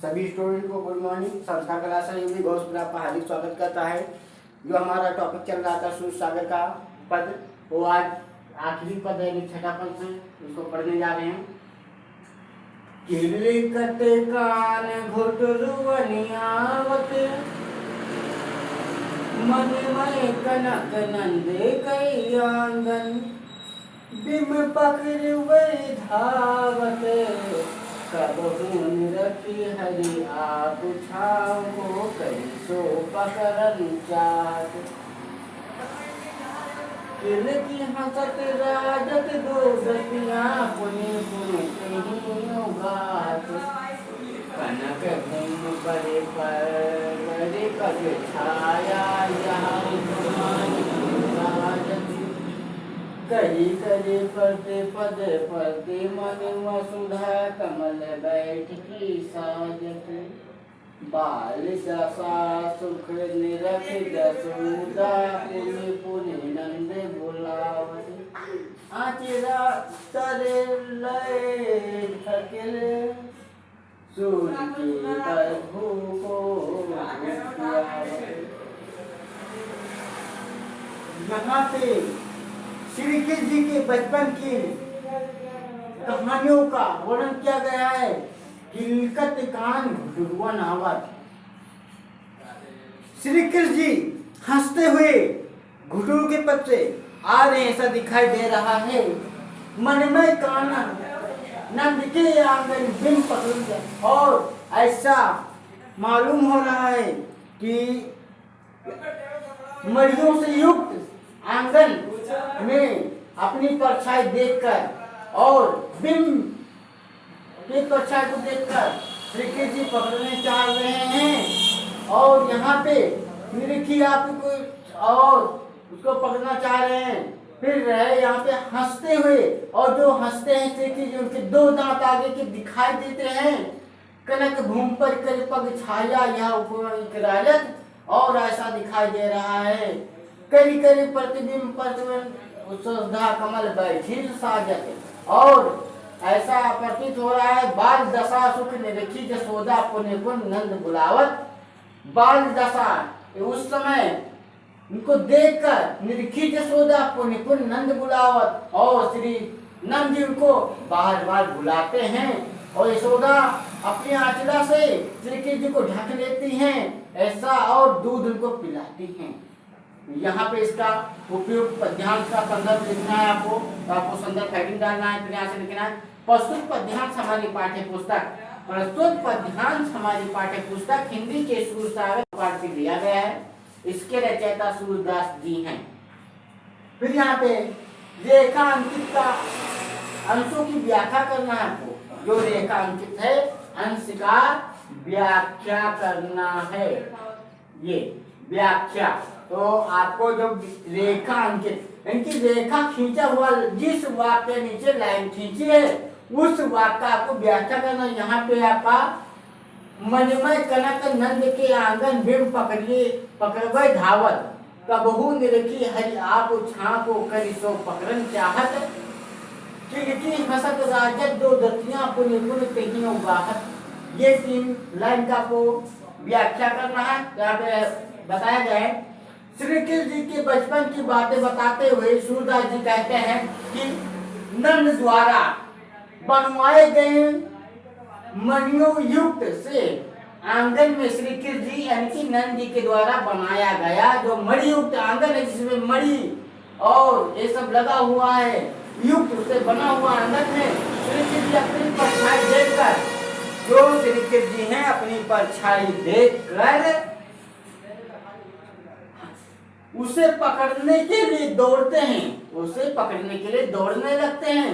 सभी स्टूडेंट को good morning. संस्कार कला सहयोगी घोष आपका हार्दिक स्वागत करता है। जो हमारा टॉपिक चल रहा था सूर्य सागर का पद, वो आज आखिरी पद है, छठा पद है, उसको पढ़ने जा रहे हैं। किलिकत कान घुटरुवनियावत मन में कनक नंदे कई आंगन बिम पकड़ वही धावत कबहू निरखी हरि आप छाओ कैसो पकड़न चाहत किल की हंसत राजत दो दतियां पुनि पुनि कहीं उगात कनक घूम परे पर कब छाया यहाँ कही करी पढ़ते पद पढ़ते मन वसुधा कमल बैठ की साजत बाल दशा सुख निरख जसोदा पुनि पुनि नंद बुलावत आचिरा तरे लय थकिल सूर्य की प्रभु को यहाँ पे श्री कृष्ण जी के बचपन की कहानियों का वर्णन किया गया है। किलकत कान घुटरुवन आवत, श्री कृष्ण जी हंसते हुए घुटरू के पद से आ रहे ऐसा दिखाई दे रहा है। मनमय काना नंद के आंगन बिन पकड़ और ऐसा मालूम हो रहा है कि मड़ियों से युक्त आंगन में अपनी परछाई देखकर और बिंब की परछाई को देखकर श्री कृष्ण जी पकड़ने चाह रहे हैं और यहाँ पे निरीखी आपको और उसको पकड़ना चाह रहे हैं। फिर रहे यहाँ पे हंसते हुए और जो हंसते हैं श्री कृष्ण जी उनके दो दांत आगे के दिखाई देते हैं। कनक भूम पर कर पग छाया यह उपराजत और ऐसा दिखाई दे रहा है। करी करी प्रतिबिंब प्रतिबिंब सुधा कमल बैठी साजत और ऐसा प्रतीत हो रहा है। बाल दशा सुख निरखी जसोदा पुनि पुन नंद बुलावत। बाल दशा उस समय उनको देखकर निरखी जसोदा पुनि पुन नंद बुलावत और श्री नंद जी उनको बार बार बुलाते हैं और यशोदा अपनी आंचला से श्री कृष्ण जी को ढक लेती हैं ऐसा और दूध उनको पिलाती हैं। यहाँ पे इसका उपयोग पद्यांश का संदर्भ लिखना है आपको, तो आपको संदर्भ हेडिंग डालना है, फिर यहाँ से लिखना है प्रस्तुत पद्यांश हमारी पाठ्य पुस्तक। प्रस्तुत पद्यांश हमारी पाठ्य पुस्तक हिंदी के सूर्य सागर पाठ से लिया गया है। इसके रचयिता सूरदास जी हैं। फिर यहाँ पे रेखा अंकित का अंशों की व्याख्या करना है आपको। जो रेखा अंकित है अंश का व्याख्या करना है। ये व्याख्या तो आपको जो रेखा अंकित इनकी रेखा खींचा हुआ जिस वाक्य के नीचे लाइन खींची है उस वाक्य का आपको व्याख्या करना। यहाँ पे आपका मनमय कनक नंद के आंगन बिंब पकड़वे धावत कबहू निरखी हरि आप छापो करी सो पकड़न चाहत किलकी हसत राजत दो दतियां पुनि पुनि कहीं उगाहत। ये 3 लाइन का आपको व्याख्या करना है। यहाँ पे बताया गया है श्री कृष्ण जी के बचपन की बातें बताते हुए सूरदास जी कहते हैं कि नंद द्वारा बनवाए गए मणियों युक्त से आंगन में श्री कृष्ण जी यानी कि नंद जी के द्वारा बनाया गया जो मणि युक्त आंगन है जिसमें मणि और ये सब लगा हुआ है युक्त उससे बना हुआ आंगन है। श्री कृष्ण जी अपनी परछाई देखकर जो श्री कृष्ण जी हैं अपनी परछाई देखकर उसे पकड़ने के लिए दौड़ते हैं, उसे पकड़ने के लिए दौड़ने लगते हैं।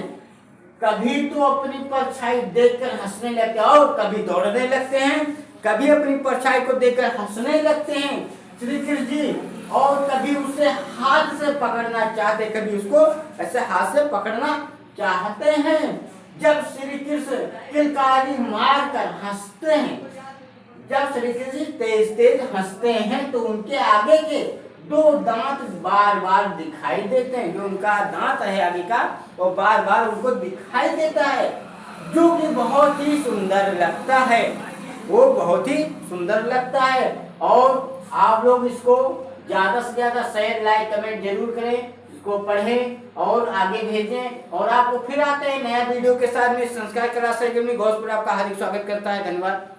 कभी तो अपनी परछाई देखकर हंसने लगते हैं और कभी दौड़ने लगते हैं। कभी अपनी परछाई को देखकर हंसने लगते हैं श्री कृष्ण जी और कभी उसे हाथ से पकड़ना चाहते, कभी उसको ऐसे हाथ से पकड़ना चाहते हैं। जब श्री कृष्ण किलकारी मार कर हंसते हैं, जब श्री कृष्ण तेज तेज हंसते हैं तो उनके आगे के 2 दांत बार बार दिखाई देते हैं। जो उनका दांत है आगे का वो बार बार उनको दिखाई देता है जो कि बहुत ही सुंदर लगता है। वो बहुत ही सुंदर लगता है। और आप लोग इसको ज़्यादा से ज़्यादा शेयर लाइक कमेंट जरूर करें, इसको पढ़ें और आगे भेजें। और आपको फिर आते हैं नया वीडियो के साथ में। संस्कार क्लास में आपका हार्दिक स्वागत करता है। धन्यवाद।